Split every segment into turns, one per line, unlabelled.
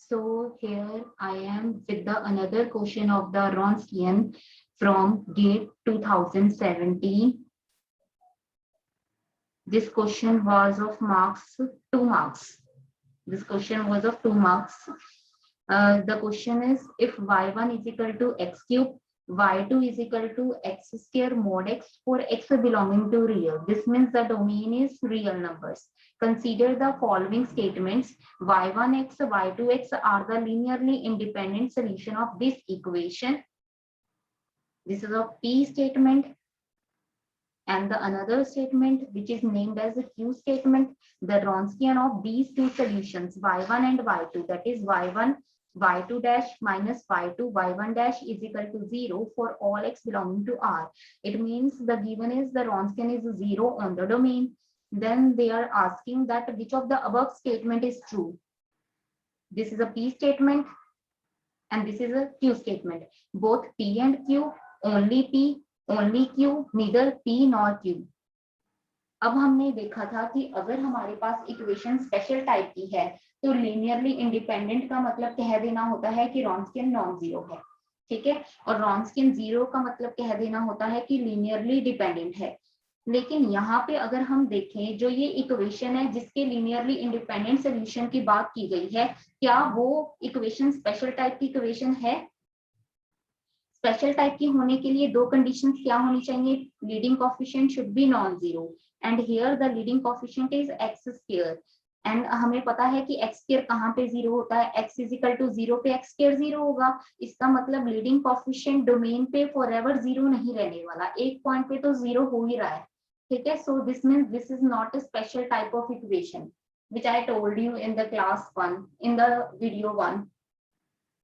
So here I am with the another question of the Wronskian from GATE 2017. This question was of marks 2 marks. This question was of 2 marks. The question is, if y1 is equal to x cube, y2 is equal to x square mod x for x belonging to real. This means the domain is real numbers. Consider the following statements. Y1x, y2x are the linearly independent solution of this equation. This is a P statement. And the another statement, which is named as the Q statement, the Wronskian of these two solutions, y1 and y2, that is y1, y2 dash minus y2, y1 dash is equal to 0 for all x belonging to R. It means the given is the Wronskian is 0 on the domain. Then they are asking that which of the above statement is true. This is a P statement and this is a Q statement. Both P and Q, only P, only Q, neither P nor Q. अब हमने देखा था कि अगर हमारे पास equation special type की है तो लीनियरली इंडिपेंडेंट का मतलब कह देना होता है कि Wronskian नॉन जीरो है, ठीक है, और Wronskian जीरो का मतलब कह देना होता है कि लीनियरली डिपेंडेंट है। लेकिन यहाँ पे अगर हम देखें जो ये इक्वेशन है जिसके लीनियरली इंडिपेंडेंट सोल्यूशन की बात की गई है, क्या वो इक्वेशन स्पेशल टाइप की इक्वेशन है? स्पेशल टाइप की होने के लिए दो कंडीशंस क्या होनी चाहिए? Leading coefficient should be non zero and here the leading coefficient is x square and हमें पता है कि एक्स स्क्वायर कहाँ पे जीरो होता है, x is equal to zero पे एक्स स्क्वायर जीरो होगा। इसका मतलब लीडिंग कोएफिशिएंट डोमेन पे फॉरएवर जीरो नहीं रहने वाला, एक पॉइंट पे तो जीरो हो ही रहा है, ठीक है। So this means this is not a special type of equation which I told you in the class 1 in the video 1.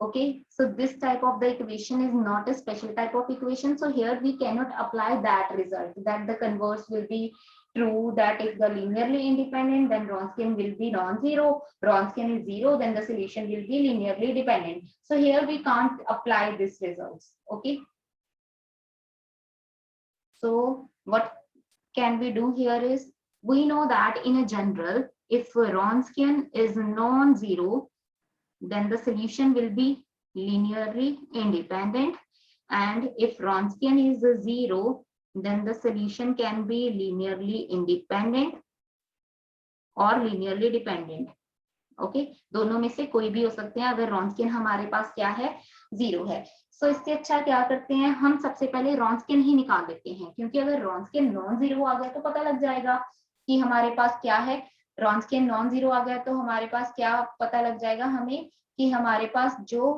Okay, so this type of the equation is not a special type of equation, so here we cannot apply that result that the converse will be true, that if the linearly independent then Wronskian will be non-zero, Wronskian is zero then the solution will be linearly dependent. So here we can't apply this results. Okay, so what can we do here is, we know that in a general if Wronskian is non-zero then the solution will be linearly independent, and if Wronskian is a zero then the solution can be linearly independent or linearly dependent. Okay, दोनों में से कोई भी हो सकते हैं अगर Wronskian हमारे पास क्या है, जीरो है। सो इससे अच्छा क्या करते हैं, हम सबसे पहले Wronskian ही निकाल देते हैं, क्योंकि अगर Wronskian नॉन जीरो आ गया तो पता लग जाएगा कि हमारे पास क्या है। Wronskian नॉन जीरो आ गया तो हमारे पास क्या पता लग जाएगा हमें कि हमारे पास जो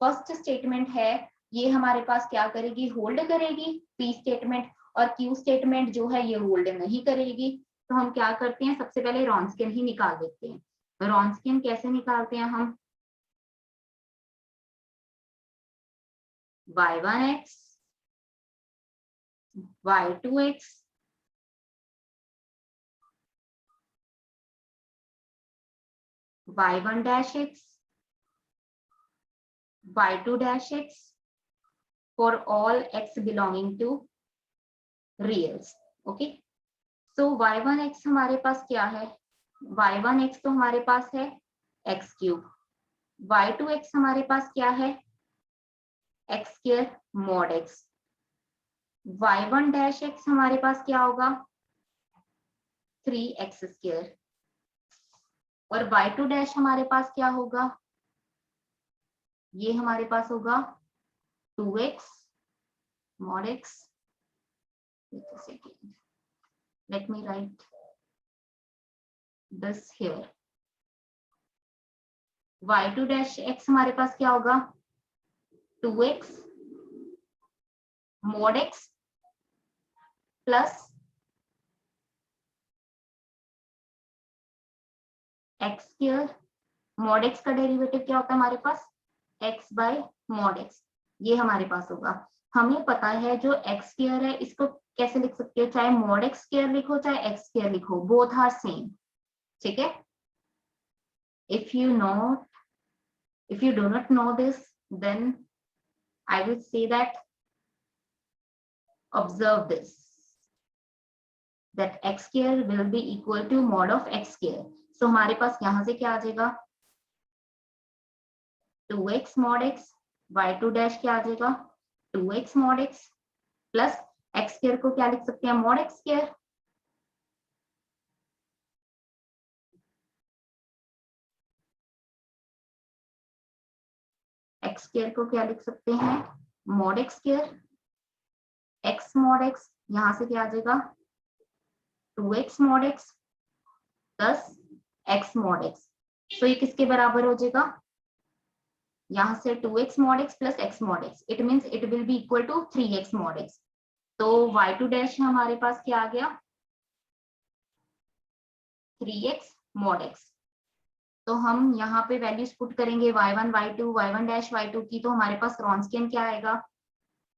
फर्स्ट स्टेटमेंट है ये हमारे पास क्या करेगी, होल्ड करेगी पी स्टेटमेंट, और क्यू स्टेटमेंट जो है ये होल्ड नहीं करेगी। तो हम क्या करते हैं, सबसे पहले Wronskian ही निकाल देते हैं। Wronskian कैसे निकालते हैं हम, y1x, y2x, y1 dash x, y2 dash x for all x belonging to reals. Okay, so y1x हमारे पास क्या है, y1x तो हमारे पास है x क्यूब, y2x हमारे पास क्या है, x square mod x, y1 dash x हमारे पास क्या होगा, 3x स्क्वायर, और y2 डैश हमारे पास क्या होगा, ये हमारे पास होगा 2x mod x। Let me write this here. y2 dash x हमारे पास क्या होगा, 2x mod x plus x square, mod x का डेरिवेटिव क्या होता है हमारे पास, x बाय mod x, ये हमारे पास होगा। हमें पता है जो x स्क्वायर है इसको कैसे लिख सकते हो, चाहे mod x स्क्वायर लिखो चाहे x स्क्वायर लिखो, बोथ आर सेम, ठीक है। if you do not know this then I will say that observe this, that x square will be equal to mod of x square. So हमारे पास यहाँ से क्या आ जाएगा, 2x mod x, y2 dash क्या आ जाएगा 2x mod x plus x square को क्या लिख सकते हैं mod x square, x square को क्या लिख सकते हैं mod x square, x mod x यहां से क्या आ जाएगा 2x mod x plus x mod x, तो ये किसके बराबर हो जाएगा, यहाँ से 2x mod x plus x mod x, it means it will be equal to 3x mod x। तो y2 डैश हमारे पास क्या आ गया 3x mod x। तो हम यहाँ पे वैल्यूज पुट करेंगे y1 y2 y1 dash y2 की, तो हमारे पास रॉन्स्कियन क्या आएगा,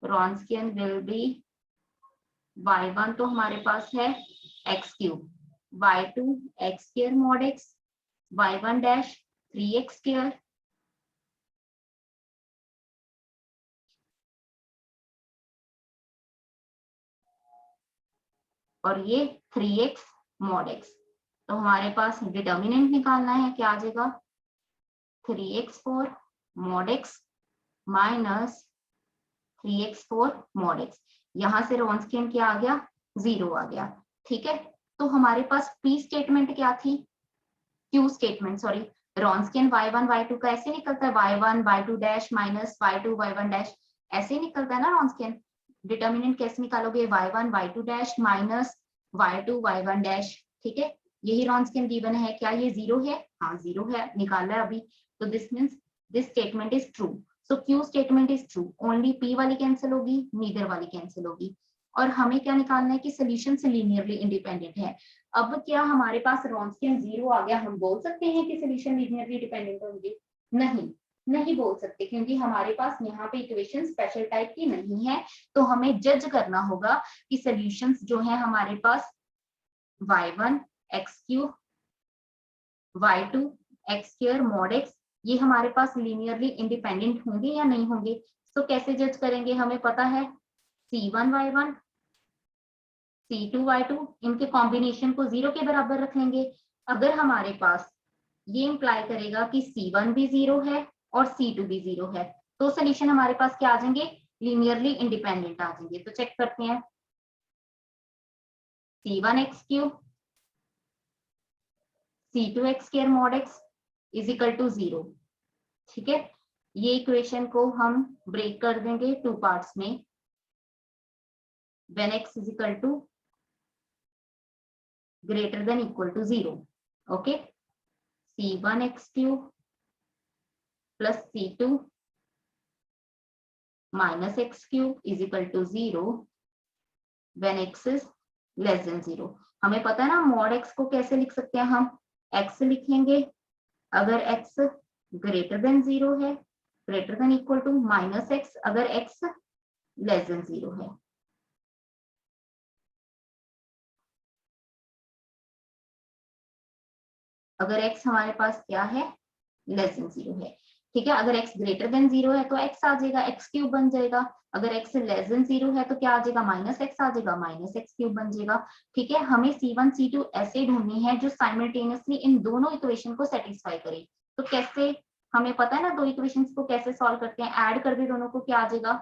रॉन्स्कियन विल बी y1 तो हमारे पास है x cube, y2 x square mod x, y1 dash 3x square और ये 3x mod x। तो हमारे पास डिटर्मिनेंट निकालना है, क्या आ जाएगा 3x4 mod x minus 3x4 mod x, यहां से रॉन्स्कियन क्या आ गया 0 आ गया। ठीक है, तो हमारे पास p स्टेटमेंट क्या थी, q statement sorry, रॉन्स्कियन y1 y2 का ऐसे निकलता है y1 y2 dash minus y2 y1 dash, ऐसे निकलता है ना रॉन्स्कियन। डिटर्मिनेंट कैसे निकालोगे y1 y2 dash minus y2 y1 dash, ठीक है, यही रॉन्स्कियन गिवन है, क्या ये 0 है, हाँ 0 है, निकाला है अभी, तो this means this statement is true. So q statement is true, only p वाली कैंसिल होगी, नीदर वाली कैंसिल होगी, और हमें क्या निकालना है कि सोल्यूशन से लीनियरली इंडिपेंडेंट है। अब क्या हमारे पास रॉन्स्कियन 0 आ गया, हम बोल सकते हैं कि सोल्यूशन लीनियरली डिपेंडेंट होंगे, नहीं नहीं बोल सकते, क्योंकि हमारे पास यहाँ पे इक्वेशन स्पेशल टाइप की नहीं है। तो हमें जज करना होगा कि सॉल्यूशंस जो है हमारे पास y1 x cube y2 x square mod x, ये हमारे पास लीनियरली इंडिपेंडेंट होंगे या नहीं होंगे। तो कैसे जज करेंगे, हमें पता है c1 y1 c2 y2 इनके कॉम्बिनेशन को 0 के बराबर रख लेंगे। अगर हमारे पास ये इंप्लाई करेगा कि c1 भी 0 है और c2 भी 0 है, तो सोल्यूशन हमारे पास क्या आ जाएंगे, लीनियरली इंडिपेंडेंट आ जाएंगे। तो चेक करते हैं, c1 x cube c2 x square mod x is equal to 0। ठीक है, ये इक्वेशन को हम ब्रेक कर देंगे टू पार्ट्स में, when x is equal to greater than equal to 0। Okay, c1 x cube plus c2 minus x cube is equal to 0 when x is less than 0। हमें पता है ना मॉड x को कैसे लिख सकते हैं, हम x लिखेंगे अगर x ग्रेटर देन 0 है, greater than equal to minus x अगर x लेस देन 0 है। अगर x हमारे पास क्या है लेस देन 0 है, ठीक है, अगर x ग्रेटर देन 0 है तो x आ जाएगा, x क्यूब बन जाएगा, अगर x लेस देन 0 है तो क्या आ जाएगा माइनस x आ जाएगा, माइनस x क्यूब बन जाएगा। ठीक है, हमें c1 c2 ऐसे ढूंढनी है जो साइमल्टेनियसली इन दोनों इक्वेशन को सेटिस्फाई करे। तो कैसे, हमें पता है ना दो इक्वेशंस को कैसे सॉल्व करते हैं, ऐड कर दे दोनों को, क्या आ जाएगा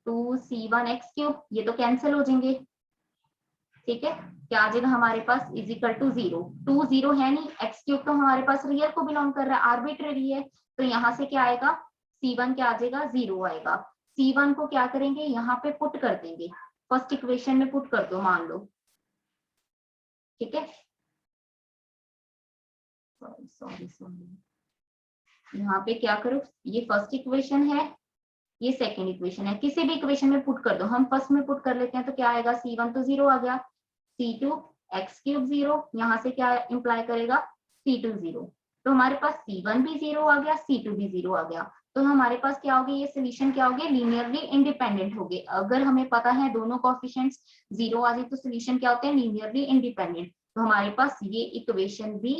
2c1 x क्यूब, ये तो कैंसिल हो जाएंगे। ठीक है, क्या आ जाएगा हमारे पास इज इक्वल टू 0, 2 0 है नहीं, x क्यूब तो हमारे पास रियल को बिलोंग कर रहा है, आर्बिट्रेरी है, तो यहाँ से क्या आएगा c1 क्या आ जाएगा 0 आएगा। c1 को क्या करेंगे यहाँ पे पुट कर देंगे, फर्स्ट इक्वेशन में पुट कर दो मान लो। ठीक है, सॉरी यहाँ पे क्या करो, ये फर्स्ट इक्वेशन है, ये सेकेंड इक्वेशन है, किसी भी इक्वेशन में पुट कर दो, हम फर्स्ट में पुट कर लेते हैं, तो क्या आएगा c1 तो 0 आ गया, c2 x क्यूब 0, यहाँ से क्या इंप्लाई करेगा c2 0, तो हमारे पास c1 भी 0 आ गया, c2 भी 0 आ गया, तो हमारे पास क्या हो गया, ये सोल्यूशन क्या हो गया लीनियरली इंडिपेंडेंट हो गए। अगर हमें पता है दोनों कोएफिशिएंट्स 0 आ जाए तो सोल्यूशन क्या होते हैं लीनियरली इंडिपेंडेंट, तो हमारे पास ये इक्वेशन भी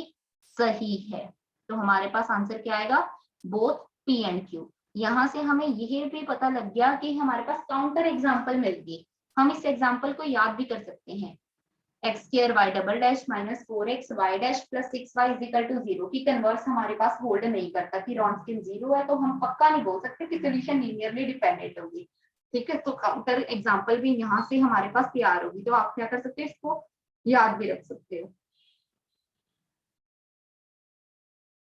सही है। तो हमारे पास आंसर क्या आएगा, बोथ p एंड q। यहाँ से हमें यह भी पता लग गया कि हमारे पास काउंटर एग्जाम्पल मिल गई, हम इस एग्जाम्पल को याद भी कर सकते हैं। X square y double dash minus 4x y dash plus 6y is equal to 0 की कन्वर्स हमारे पास होल्ड नहीं करता कि रॉन्स्कियन 0 है, तो हम पक्का नहीं बोल सकते कि सोल्यूशन लीनियरली डिपेंडेंट होगी। ठीक है, तो काउंटर एग्जांपल भी यहाँ से हमारे पास तैयार होगी, तो आप क्या कर सकते हो, इसको याद भी रख सकते हो।